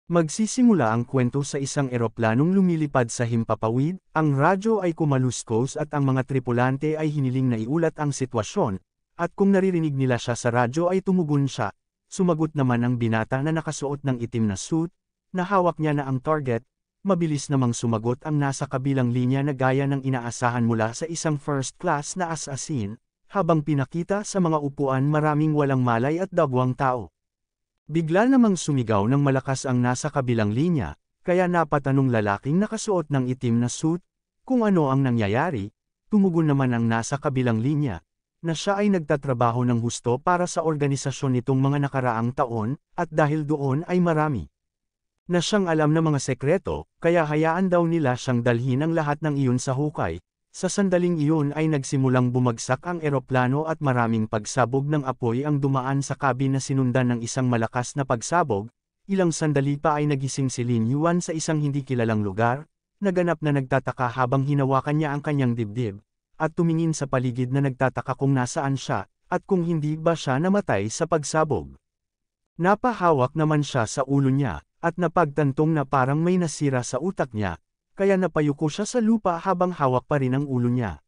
Magsisimula ang kwento sa isang eroplanong lumilipad sa himpapawid, ang radyo ay kumaluskos at ang mga tripulante ay hiniling na iulat ang sitwasyon, at kung naririnig nila siya sa radyo ay tumugon siya. Sumagot naman ang binata na nakasuot ng itim na suit, na hawak niya na ang target. Mabilis namang sumagot ang nasa kabilang linya na gaya ng inaasahan mula sa isang first class na assassin, habang pinakita sa mga upuan maraming walang malay at dagwang tao. Bigla namang sumigaw ng malakas ang nasa kabilang linya, kaya napatanong lalaking nakasuot ng itim na suit, kung ano ang nangyayari. Tumugon naman ang nasa kabilang linya, na siya ay nagtatrabaho ng husto para sa organisasyon nitong mga nakaraang taon, at dahil doon ay marami na siyang alam na mga sekreto, kaya hayaan daw nila siyang dalhin ang lahat ng iyon sa hukay. Sa sandaling iyon ay nagsimulang bumagsak ang eroplano at maraming pagsabog ng apoy ang dumaan sa cabin na sinundan ng isang malakas na pagsabog. Ilang sandali pa ay nagising si Lin Yuan sa isang hindi kilalang lugar, naganap na nagtataka habang hinawakan niya ang kanyang dibdib, at tumingin sa paligid na nagtataka kung nasaan siya, at kung hindi ba siya namatay sa pagsabog. Napahawak naman siya sa ulo niya, at napagtantong na parang may nasira sa utak niya, kaya napayuko siya sa lupa habang hawak pa rin ang ulo niya.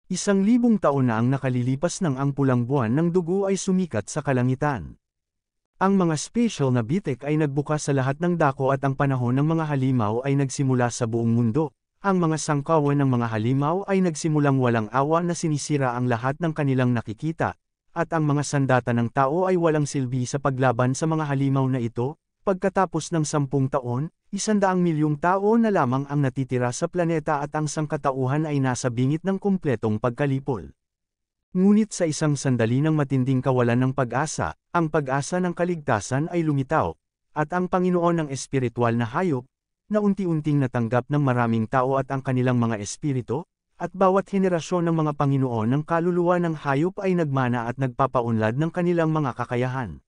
1,000 taon na ang nakalilipas nang ang pulang buwan ng dugo ay sumikat sa kalangitan. Ang mga special na bitik ay nagbukas sa lahat ng dako at ang panahon ng mga halimaw ay nagsimula sa buong mundo. Ang mga sangkawan ng mga halimaw ay nagsimulang walang awa na sinisira ang lahat ng kanilang nakikita, at ang mga sandata ng tao ay walang silbi sa paglaban sa mga halimaw na ito. Pagkatapos ng 10 taon, 100 milyong tao na lamang ang natitira sa planeta at ang sangkatauhan ay nasa bingit ng kumpletong pagkalipol. Ngunit sa isang sandali ng matinding kawalan ng pag-asa, ang pag-asa ng kaligtasan ay lumitaw, at ang Panginoon ng espiritual na hayop, na unti-unting natanggap ng maraming tao at ang kanilang mga espiritu, at bawat henerasyon ng mga Panginoon ng kaluluwa ng hayop ay nagmana at nagpapaunlad ng kanilang mga kakayahan.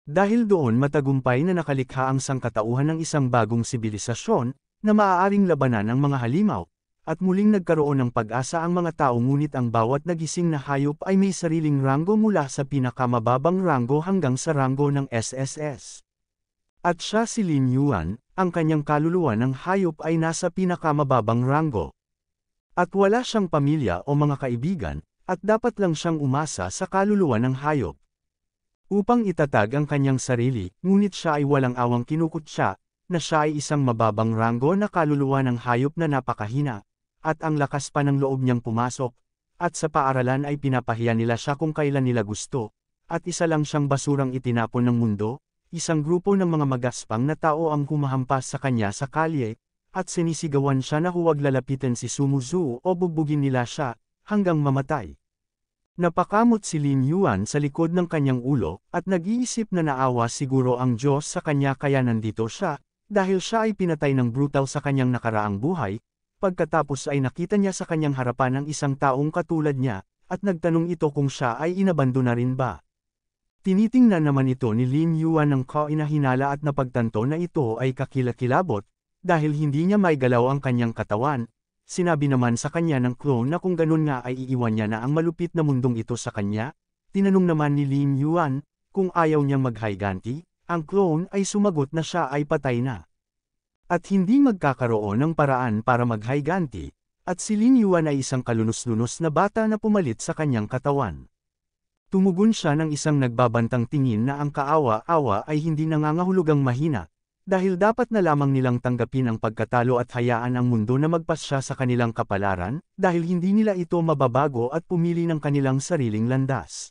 Dahil doon matagumpay na nakalikha ang sangkatauhan ng isang bagong sibilisasyon, na maaaring labanan ang mga halimaw, at muling nagkaroon ng pag-asa ang mga tao ngunit ang bawat nagising na hayop ay may sariling ranggo mula sa pinakamababang ranggo hanggang sa ranggo ng SSS. At siya si Lin Yuan, ang kanyang kaluluwa ng hayop ay nasa pinakamababang ranggo. At wala siyang pamilya o mga kaibigan, at dapat lang siyang umasa sa kaluluwa ng hayop upang itatag ang kanyang sarili, ngunit siya ay walang awang kinukutya, na siya ay isang mababang ranggo na kaluluwa ng hayop na napakahina, at ang lakas pa ng loob niyang pumasok, at sa paaralan ay pinapahiya nila siya kung kailan nila gusto, at isa lang siyang basurang itinapon ng mundo. Isang grupo ng mga magaspang na tao ang humahampas sa kanya sa kalye, at sinisigawan siya na huwag lalapitin si Sumuzu o bugbugin nila siya, hanggang mamatay. Napakamot si Lin Yuan sa likod ng kanyang ulo, at nag-iisip na naawa siguro ang Diyos sa kanya kaya nandito siya, dahil siya ay pinatay ng brutal sa kanyang nakaraang buhay. Pagkatapos ay nakita niya sa kanyang harapan ang isang taong katulad niya, at nagtanong ito kung siya ay inabando na rin ba. Tinitingnan naman ito ni Lin Yuan ng kainahinala at napagtanto na ito ay kakilakilabot, dahil hindi niya maigalaw ang kanyang katawan. Sinabi naman sa kanya ng clone na kung ganun nga ay iiwan niya na ang malupit na mundong ito sa kanya. Tinanong naman ni Lin Yuan, kung ayaw niyang maghiganti, ang clone ay sumagot na siya ay patay na. At hindi magkakaroon ng paraan para maghiganti, at si Lin Yuan ay isang kalunos-lunos na bata na pumalit sa kanyang katawan. Tumugon siya ng isang nagbabantang tingin na ang kaawa-awa ay hindi nangangahulugang mahina, dahil dapat na lamang nilang tanggapin ang pagkatalo at hayaan ang mundo na magpasya sa kanilang kapalaran, dahil hindi nila ito mababago at pumili ng kanilang sariling landas.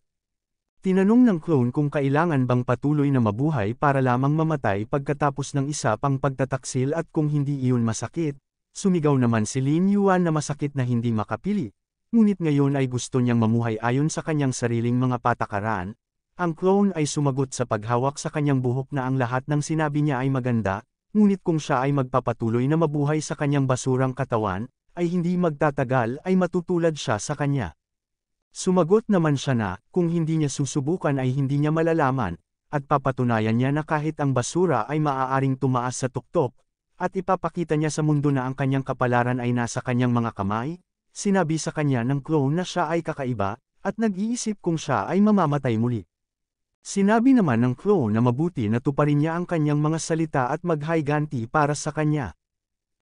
Tinanong ng clone kung kailangan bang patuloy na mabuhay para lamang mamatay pagkatapos ng isa pang pagtataksil at kung hindi iyon masakit. Sumigaw naman si Lin Yuan na masakit na hindi makapili, ngunit ngayon ay gusto niyang mamuhay ayon sa kanyang sariling mga patakaran. Ang clone ay sumagot sa paghawak sa kanyang buhok na ang lahat ng sinabi niya ay maganda, ngunit kung siya ay magpapatuloy na mabuhay sa kanyang basurang katawan, ay hindi magtatagal ay matutulad siya sa kanya. Sumagot naman siya na, kung hindi niya susubukan ay hindi niya malalaman, at papatunayan niya na kahit ang basura ay maaaring tumaas sa tuktok, at ipapakita niya sa mundo na ang kanyang kapalaran ay nasa kanyang mga kamay. Sinabi sa kanya ng clone na siya ay kakaiba, at nag-iisip kung siya ay mamamatay muli. Sinabi naman ng clone na mabuti na tuparin niya ang kanyang mga salita at maghiganti para sa kanya.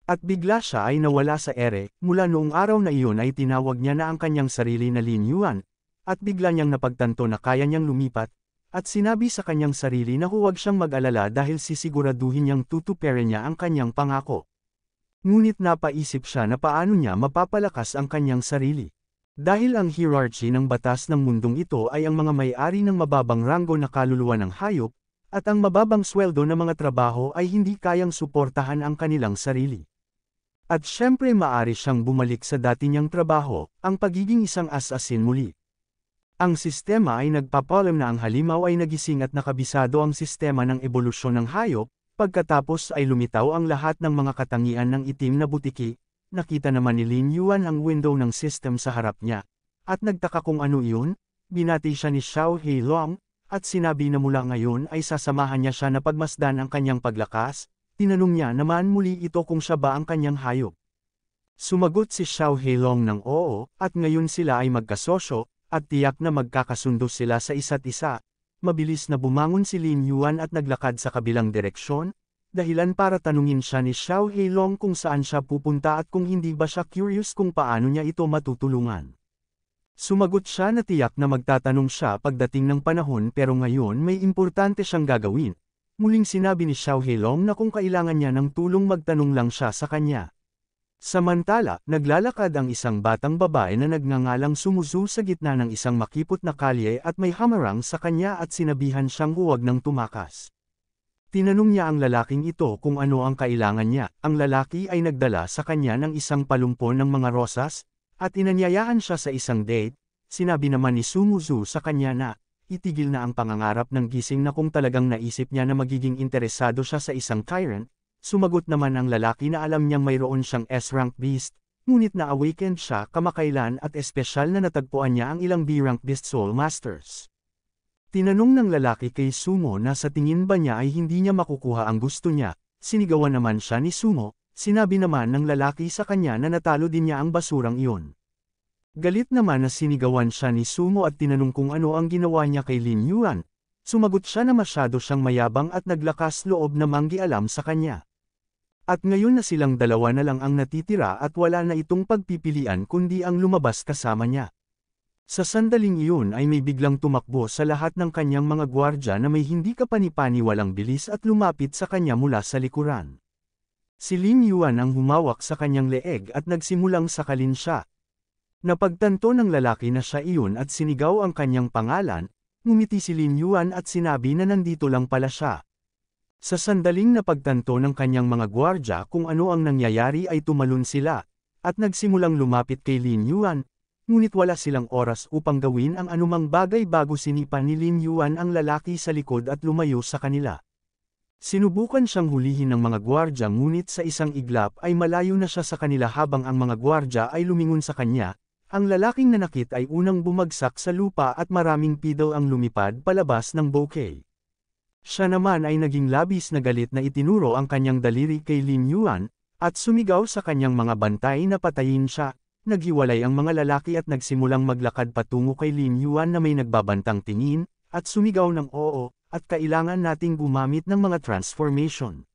At bigla siya ay nawala sa ere, mula noong araw na iyon ay tinawag niya na ang kanyang sarili na Lin Yuan, at bigla niyang napagtanto na kaya niyang lumipat, at sinabi sa kanyang sarili na huwag siyang mag-alala dahil sisiguraduhin niyang tutuparin niya ang kanyang pangako. Ngunit napaisip siya na paano niya mapapalakas ang kanyang sarili. Dahil ang hierarchy ng batas ng mundong ito ay ang mga may-ari ng mababang ranggo na kaluluwa ng hayop, at ang mababang sweldo na mga trabaho ay hindi kayang suportahan ang kanilang sarili. At syempre maaari siyang bumalik sa dati niyang trabaho, ang pagiging isang asasin muli. Ang sistema ay nagpapalam na ang halimaw ay nagising at nakabisado ang sistema ng ebolusyon ng hayop, pagkatapos ay lumitaw ang lahat ng mga katangian ng itim na butiki. Nakita naman ni Lin Yuan ang window ng system sa harap niya, at nagtaka kung ano iyon, binati siya ni Xiao Heilong, at sinabi na mula ngayon ay sasamahan niya siya na pagmasdan ang kanyang paglakas, tinanong niya naman muli ito kung siya ba ang kanyang hayop. Sumagot si Xiao Heilong ng oo, at ngayon sila ay magkasosyo, at tiyak na magkakasundo sila sa isa't isa. Mabilis na bumangon si Lin Yuan at naglakad sa kabilang direksyon, dahilan para tanungin siya ni Xiao Heilong kung saan siya pupunta at kung hindi ba siya curious kung paano niya ito matutulungan. Sumagot siya na tiyak na magtatanong siya pagdating ng panahon pero ngayon may importante siyang gagawin. Muling sinabi ni Xiao Heilong na kung kailangan niya ng tulong magtanong lang siya sa kanya. Samantala, naglalakad ang isang batang babae na nagngangalang Sumuzu sa gitna ng isang makipot na kalye at may hamarang sa kanya at sinabihan siyang huwag nang tumakas. Tinanong niya ang lalaking ito kung ano ang kailangan niya. Ang lalaki ay nagdala sa kanya ng isang palumpon ng mga rosas, at inanyayahan siya sa isang date. Sinabi naman ni Sumuzu sa kanya na, itigil na ang pangangarap ng gising na kung talagang naisip niya na magiging interesado siya sa isang tyrant. Sumagot naman ang lalaki na alam niyang mayroon siyang S-rank beast, ngunit na-awakened siya kamakailan at espesyal na natagpuan niya ang ilang B-rank beast soul masters. Tinanong ng lalaki kay Sumo na sa tingin ba niya ay hindi niya makukuha ang gusto niya, sinigawan naman siya ni Sumo, sinabi naman ng lalaki sa kanya na natalo din niya ang basurang iyon. Galit naman na sinigawan siya ni Sumo at tinanong kung ano ang ginawa niya kay Lin Yuan, sumagot siya na masyado siyang mayabang at naglakas loob na manggialam sa kanya. At ngayon na silang dalawa na lang ang natitira at wala na itong pagpipilian kundi ang lumabas kasama niya. Sa sandaling iyon ay may biglang tumakbo sa lahat ng kanyang mga gwardya na may hindi kapani-paniwalang bilis at lumapit sa kanya mula sa likuran. Si Lin Yuan ang humawak sa kanyang leeg at nagsimulang sakalin siya. Napagtanto ng lalaki na siya iyon at sinigaw ang kanyang pangalan, ngumiti si Lin Yuan at sinabi na nandito lang pala siya. Sa sandaling napagtanto ng kanyang mga gwardya kung ano ang nangyayari ay tumalon sila, at nagsimulang lumapit kay Lin Yuan. Ngunit wala silang oras upang gawin ang anumang bagay bago sinipa ni Lin Yuan ang lalaki sa likod at lumayo sa kanila. Sinubukan siyang hulihin ng mga gwardya ngunit sa isang iglap ay malayo na siya sa kanila habang ang mga gwardya ay lumingon sa kanya. Ang lalaking nanakit ay unang bumagsak sa lupa at maraming pidol ang lumipad palabas ng bouquet. Siya naman ay naging labis na galit na itinuro ang kanyang daliri kay Lin Yuan, at sumigaw sa kanyang mga bantay na patayin siya. Naghiwalay ang mga lalaki at nagsimulang maglakad patungo kay Lin Yuan na may nagbabantang tingin, at sumigaw ng oo, at kailangan nating gumamit ng mga transformation.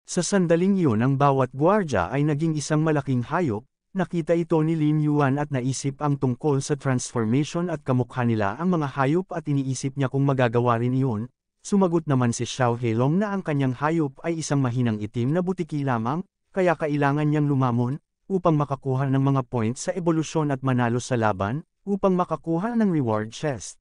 Sa sandaling iyon ang bawat gwardya ay naging isang malaking hayop. Nakita ito ni Lin Yuan at naisip ang tungkol sa transformation at kamukha nila ang mga hayop at iniisip niya kung magagawa rin iyon. Sumagot naman si Xiao Heilong na ang kanyang hayop ay isang mahinang itim na butiki lamang, kaya kailangan niyang lumamon, upang makakuha ng mga points sa ebolusyon at manalo sa laban, upang makakuha ng reward chest.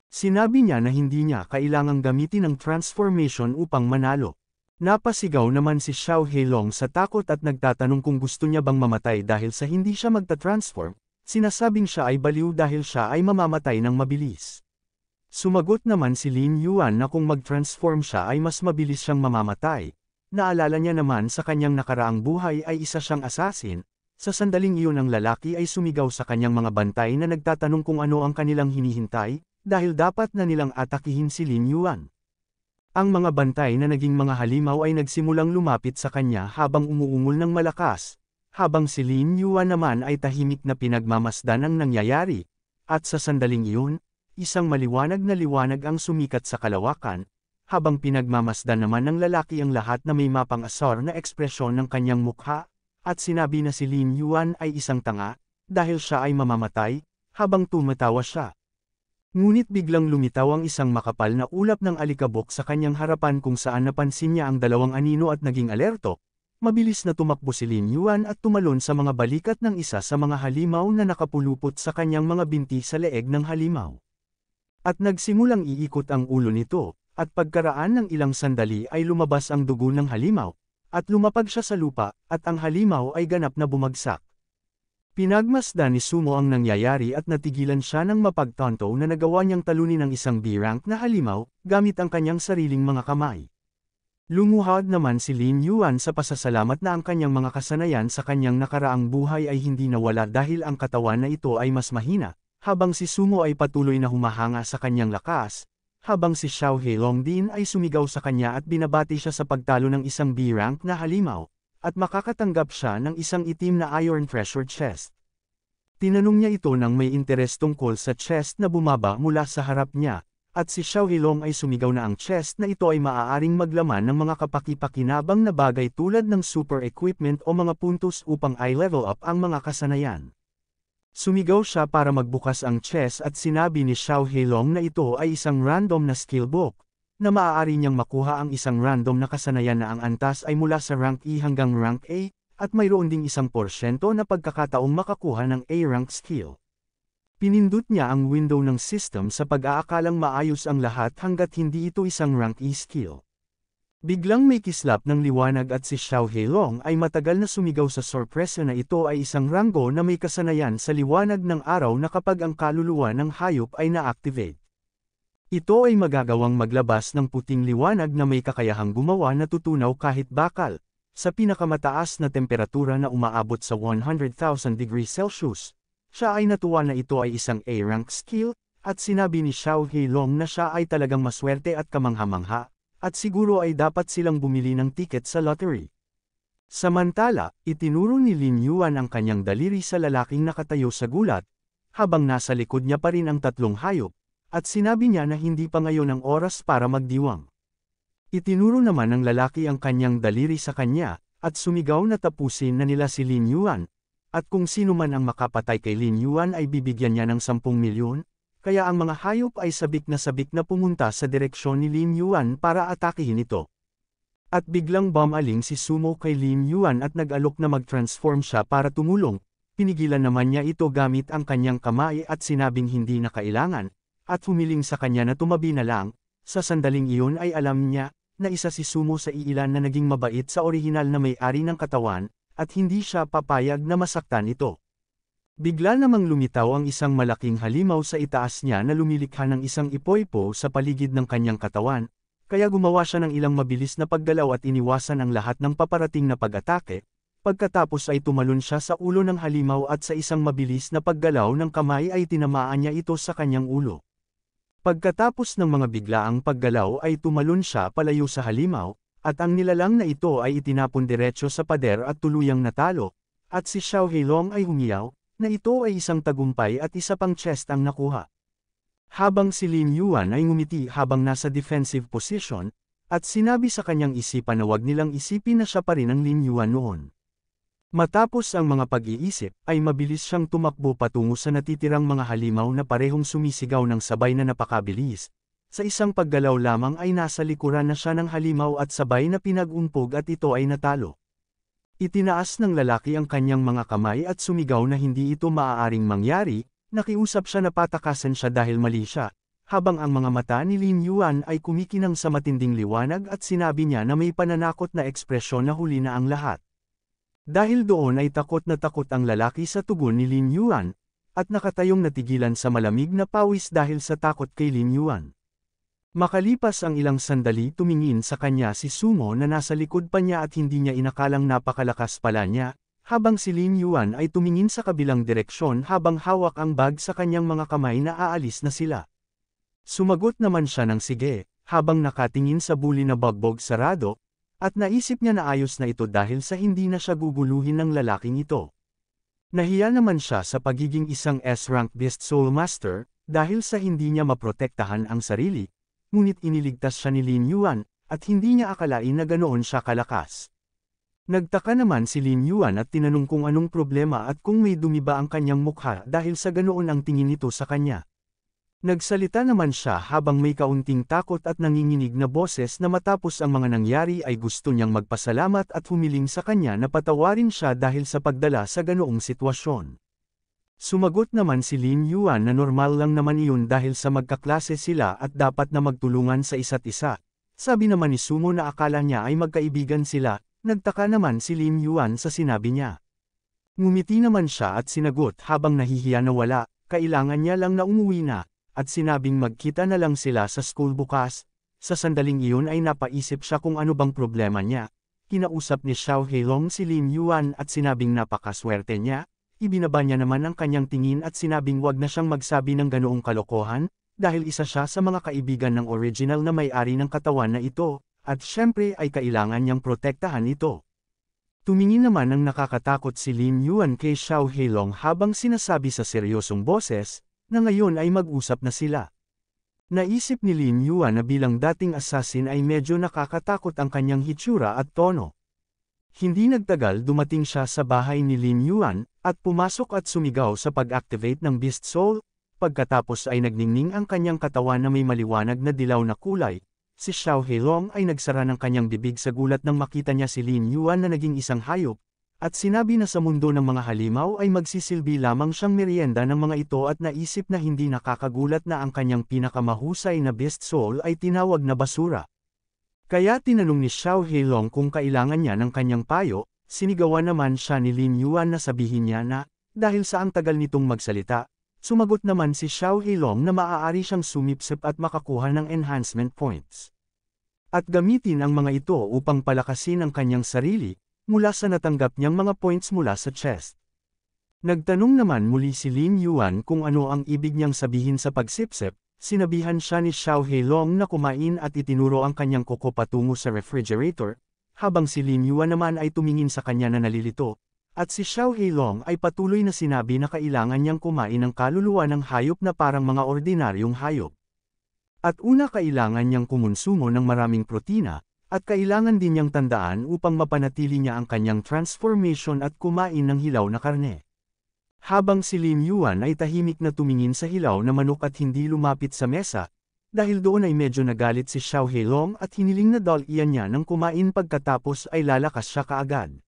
Sinabi niya na hindi niya kailangang gamitin ang transformation upang manalo. Napasigaw naman si Xiao Heilong sa takot at nagtatanong kung gusto niya bang mamatay dahil sa hindi siya magta-transform, sinasabing siya ay baliw dahil siya ay mamamatay ng mabilis. Sumagot naman si Lin Yuan na kung mag-transform siya ay mas mabilis siyang mamamatay. Naalala niya naman sa kanyang nakaraang buhay ay isa siyang assassin. Sa sandaling iyon ang lalaki ay sumigaw sa kanyang mga bantay na nagtatanong kung ano ang kanilang hinihintay, dahil dapat na nilang atakihin si Lin Yuan. Ang mga bantay na naging mga halimaw ay nagsimulang lumapit sa kanya habang umuungol ng malakas, habang si Lin Yuan naman ay tahimik na pinagmamasdan ang nangyayari. At sa sandaling iyon, isang maliwanag na liwanag ang sumikat sa kalawakan, habang pinagmamasdan naman ng lalaki ang lahat na may mapang-asar na ekspresyon ng kanyang mukha, at sinabi na si Lin Yuan ay isang tanga, dahil siya ay mamamatay, habang tumatawa siya. Ngunit biglang lumitaw ang isang makapal na ulap ng alikabok sa kanyang harapan kung saan napansin niya ang dalawang anino at naging alerto. Mabilis na tumakbo si Lin Yuan at tumalon sa mga balikat ng isa sa mga halimaw na nakapulupot sa kanyang mga binti sa leeg ng halimaw. At nagsimulang iikot ang ulo nito, at pagkaraan ng ilang sandali ay lumabas ang dugo ng halimaw, at lumapag siya sa lupa, at ang halimaw ay ganap na bumagsak. Pinagmasdan ni Sumo ang nangyayari at natigilan siya ng mapagtanto na nagawa niyang talunin ang isang B-rank na halimaw, gamit ang kanyang sariling mga kamay. Lumuhad naman si Lin Yuan sa pasasalamat na ang kanyang mga kasanayan sa kanyang nakaraang buhay ay hindi nawala dahil ang katawan na ito ay mas mahina, habang si Sumo ay patuloy na humahanga sa kanyang lakas, habang si Xiao Heilong din ay sumigaw sa kanya at binabati siya sa pagtalo ng isang B-rank na halimaw, at makakatanggap siya ng isang itim na iron treasure chest. Tinanong niya ito nang may interes tungkol sa chest na bumaba mula sa harap niya, at si Xiao Heilong ay sumigaw na ang chest na ito ay maaaring maglaman ng mga kapaki-pakinabang na bagay tulad ng super equipment o mga puntos upang i-level up ang mga kasanayan. Sumigaw siya para magbukas ang chest at sinabi ni Xiao Heilong na ito ay isang random na skill book, na maaari niyang makuha ang isang random na kasanayan na ang antas ay mula sa rank E hanggang rank A, at mayroon ding 1% na pagkakataong makakuha ng A-rank skill. Pinindot niya ang window ng system sa pag-aakalang maayos ang lahat hanggat hindi ito isang rank E skill. Biglang may kislap ng liwanag at si Xiao Heilong ay matagal na sumigaw sa sorpresa na ito ay isang ranggo na may kasanayan sa liwanag ng araw na kapag ang kaluluwa ng hayop ay na-activate. Ito ay magagawang maglabas ng puting liwanag na may kakayahang gumawa na tutunaw kahit bakal, sa pinakamataas na temperatura na umaabot sa 100,000 degrees Celsius. Siya ay natuwa na ito ay isang A-rank skill, at sinabi ni Xiao Heilong na siya ay talagang maswerte at kamangha-mangha, at siguro ay dapat silang bumili ng tiket sa lottery. Samantala, itinuro ni Lin Yuan ang kanyang daliri sa lalaking nakatayo sa gulat, habang nasa likod niya pa rin ang tatlong hayop, at sinabi niya na hindi pa ngayon ang oras para magdiwang. Itinuro naman ng lalaki ang kanyang daliri sa kanya, at sumigaw na tapusin na nila si Lin Yuan, at kung sino man ang makapatay kay Lin Yuan ay bibigyan niya ng 10 milyon, kaya ang mga hayop ay sabik na pumunta sa direksyon ni Lin Yuan para atakihin ito. At biglang bumaling si Sumo kay Lin Yuan at nag-alok na mag-transform siya para tumulong, pinigilan naman niya ito gamit ang kanyang kamay at sinabing hindi na kailangan, at humiling sa kanya na tumabi na lang. Sa sandaling iyon ay alam niya na isa si Sumo sa iilan na naging mabait sa orihinal na may-ari ng katawan, at hindi siya papayag na masaktan ito. Bigla namang lumitaw ang isang malaking halimaw sa itaas niya na lumilikha ng isang ipoypo sa paligid ng kanyang katawan, kaya gumawa siya ng ilang mabilis na paggalaw at iniwasan ang lahat ng paparating na pag-atake. Pagkatapos ay tumalon siya sa ulo ng halimaw at sa isang mabilis na paggalaw ng kamay ay tinamaan niya ito sa kanyang ulo. Pagkatapos ng mga biglaang paggalaw ay tumalon siya palayo sa halimaw, at ang nilalang na ito ay itinapon diretso sa pader at tuluyang natalo, at si Xiao Heilong ay humiyaw, na ito ay isang tagumpay at isa pang chest ang nakuha. Habang si Lin Yuan ay ngumiti habang nasa defensive position, at sinabi sa kanyang isipan na wag nilang isipin na siya pa rin ang Lin Yuan noon. Matapos ang mga pag-iisip, ay mabilis siyang tumakbo patungo sa natitirang mga halimaw na parehong sumisigaw ng sabay na napakabilis. Sa isang paggalaw lamang ay nasa likuran na siya ng halimaw at sabay na pinag-umpog at ito ay natalo. Itinaas ng lalaki ang kanyang mga kamay at sumigaw na hindi ito maaaring mangyari, nakiusap siya na patakasan siya dahil mali siya, habang ang mga mata ni Lin Yuan ay kumikinang sa matinding liwanag at sinabi niya na may pananakot na ekspresyon na huli na ang lahat. Dahil doon ay takot na takot ang lalaki sa tugon ni Lin Yuan, at nakatayong natigilan sa malamig na pawis dahil sa takot kay Lin Yuan. Makalipas ang ilang sandali tumingin sa kanya si Sumo na nasa likod pa niya at hindi niya inakalang napakalakas pala niya, habang si Lin Yuan ay tumingin sa kabilang direksyon habang hawak ang bag sa kanyang mga kamay na aalis na sila. Sumagot naman siya ng sige, habang nakatingin sa buli na bagbog sarado, at naisip niya na ayos na ito dahil sa hindi na siya guguluhin ng lalaking ito. Nahiya naman siya sa pagiging isang S-rank Beast Soul Master, dahil sa hindi niya maprotektahan ang sarili, ngunit iniligtas siya ni Lin Yuan, at hindi niya akalain na ganoon siya kalakas. Nagtaka naman si Lin Yuan at tinanong kung anong problema at kung may dumi ba ang kanyang mukha dahil sa ganoon ang tingin nito sa kanya. Nagsalita naman siya habang may kaunting takot at nanginginig na boses na matapos ang mga nangyari ay gusto niyang magpasalamat at humiling sa kanya na patawarin siya dahil sa pagdala sa ganoong sitwasyon. Sumagot naman si Lin Yuan na normal lang naman iyon dahil sa magkaklase sila at dapat na magtulungan sa isa't isa. Sabi naman ni Sumo na akala niya ay magkaibigan sila, nagtaka naman si Lin Yuan sa sinabi niya. Ngumiti naman siya at sinagot habang nahihiya na wala, kailangan niya lang na umuwi na. At sinabing magkita na lang sila sa school bukas. Sa sandaling iyon ay napaisip siya kung ano bang problema niya. Kinausap ni Xiao Heilong si Lin Yuan at sinabing napakaswerte niya. Ibinaba niya naman ang kanyang tingin at sinabing wag na siyang magsabi ng ganoong kalokohan, dahil isa siya sa mga kaibigan ng original na may-ari ng katawan na ito, at syempre ay kailangan niyang protektahan ito. Tumingin naman ang nakakatakot si Lin Yuan kay Xiao Heilong habang sinasabi sa seryosong boses, na ngayon ay mag-usap na sila. Naisip ni Lin Yuan na bilang dating assassin ay medyo nakakatakot ang kanyang hitsura at tono. Hindi nagtagal dumating siya sa bahay ni Lin Yuan, at pumasok at sumigaw sa pag-activate ng Beast Soul, pagkatapos ay nagningning ang kanyang katawan na may maliwanag na dilaw na kulay. Si Xiao Heilong ay nagsara ng kanyang bibig sa gulat nang makita niya si Lin Yuan na naging isang hayop, at sinabi na sa mundo ng mga halimaw ay magsisilbi lamang siyang merienda ng mga ito at naisip na hindi nakakagulat na ang kanyang pinakamahusay na Beast Soul ay tinawag na basura. Kaya tinanong ni Xiao Heilong kung kailangan niya ng kanyang payo, sinigawan naman siya ni Lin Yuan na sabihin niya na, dahil sa ang tagal nitong magsalita, sumagot naman si Xiao Heilong na maaari siyang sumipsip at makakuha ng enhancement points. At gamitin ang mga ito upang palakasin ang kanyang sarili, mula sa natanggap niyang mga points mula sa chest. Nagtanong naman muli si Lin Yuan kung ano ang ibig niyang sabihin sa pagsipsip, sinabihan siya ni Xiao Heilong na kumain at itinuro ang kanyang kuko patungo sa refrigerator, habang si Lin Yuan naman ay tumingin sa kanya na nalilito, at si Xiao Heilong ay patuloy na sinabi na kailangan niyang kumain ng kaluluwa ng hayop na parang mga ordinaryong hayop. At una kailangan niyang kumonsumo ng maraming protina, at kailangan din niyang tandaan upang mapanatili niya ang kanyang transformation at kumain ng hilaw na karne. Habang si Lin Yuan ay tahimik na tumingin sa hilaw na manok at hindi lumapit sa mesa, dahil doon ay medyo nagalit si Xiao Heilong at hiniling na dalian niya ng kumain pagkatapos ay lalakas siya kaagad.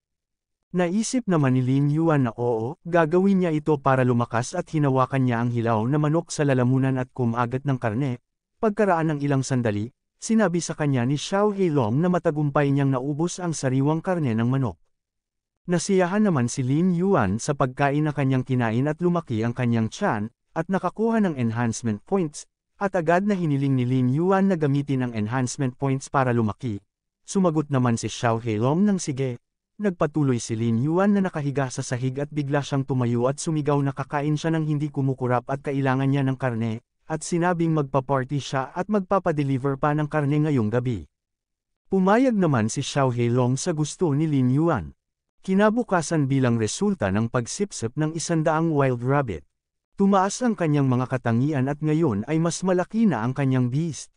Naisip naman ni Lin Yuan na oo, gagawin niya ito para lumakas at hinawakan niya ang hilaw na manok sa lalamunan at kumagat ng karne. Pagkaraan ng ilang sandali, sinabi sa kanya ni Xiao Heilong na matagumpay niyang naubos ang sariwang karne ng manok. Nasiyahan naman si Lin Yuan sa pagkain na kanyang kinain at lumaki ang kanyang tiyan, at nakakuha ng enhancement points, at agad na hiniling ni Lin Yuan na gamitin ang enhancement points para lumaki. Sumagot naman si Xiao Heilong ng sige. Nagpatuloy si Lin Yuan na nakahiga sa sahig at bigla siyang tumayo at sumigaw na kakain siya ng hindi kumukurap at kailangan niya ng karne, at sinabing magpa-party siya at magpapadeliver pa ng karne ngayong gabi. Pumayag naman si Xiao Heilong sa gusto ni Lin Yuan. Kinabukasan bilang resulta ng pagsipsip ng 100 wild rabbit, tumaas ang kanyang mga katangian at ngayon ay mas malaki na ang kanyang beast.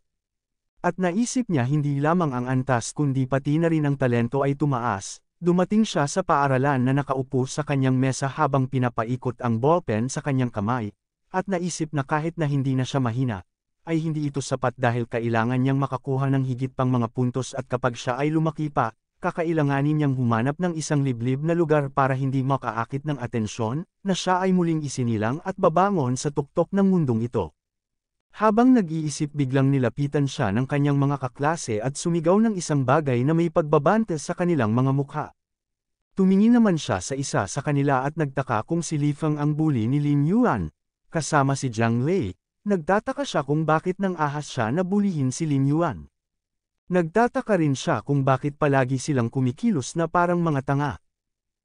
At naisip niya hindi lamang ang antas kundi pati na rin ang talento ay tumaas. Dumating siya sa paaralan na nakaupo sa kanyang mesa habang pinapaikot ang ballpen sa kanyang kamay, at naisip na kahit na hindi na siya mahina, ay hindi ito sapat dahil kailangan niyang makakuha ng higit pang mga puntos at kapag siya ay lumaki pa, kakailanganin niyang humanap ng isang liblib na lugar para hindi makaakit ng atensyon, na siya ay muling isinilang at babangon sa tuktok ng mundong ito. Habang nag-iisip biglang nilapitan siya ng kanyang mga kaklase at sumigaw ng isang bagay na may pagbabante sa kanilang mga mukha. Tumingin naman siya sa isa sa kanila at nagtaka kung si Li Feng ang bully ni Lin Yuan. Kasama si Jiang Lei, nagtataka siya kung bakit nang ahas siya na bulihin si Lin Yuan. Nagtataka rin siya kung bakit palagi silang kumikilos na parang mga tanga.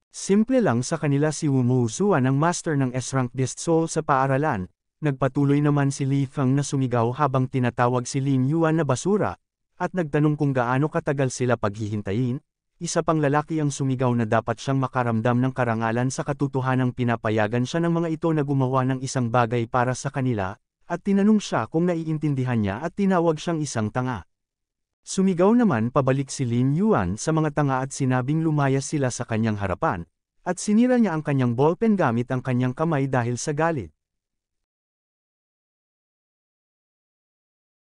Simple lang sa kanila si Wu Muzhuan ang master ng S-rank Beast Soul sa paaralan. Nagpatuloy naman si Li Feng na sumigaw habang tinatawag si Lin Yuan na basura, at nagtanong kung gaano katagal sila paghihintayin. Isa pang lalaki ang sumigaw na dapat siyang makaramdam ng karangalan sa katotohanang pinapayagan siya ng mga ito na gumawa ng isang bagay para sa kanila, at tinanong siya kung naiintindihan niya at tinawag siyang isang tanga. Sumigaw naman pabalik si Lin Yuan sa mga tanga at sinabing lumayas sila sa kanyang harapan, at sinira niya ang kanyang ballpen gamit ang kanyang kamay dahil sa galit.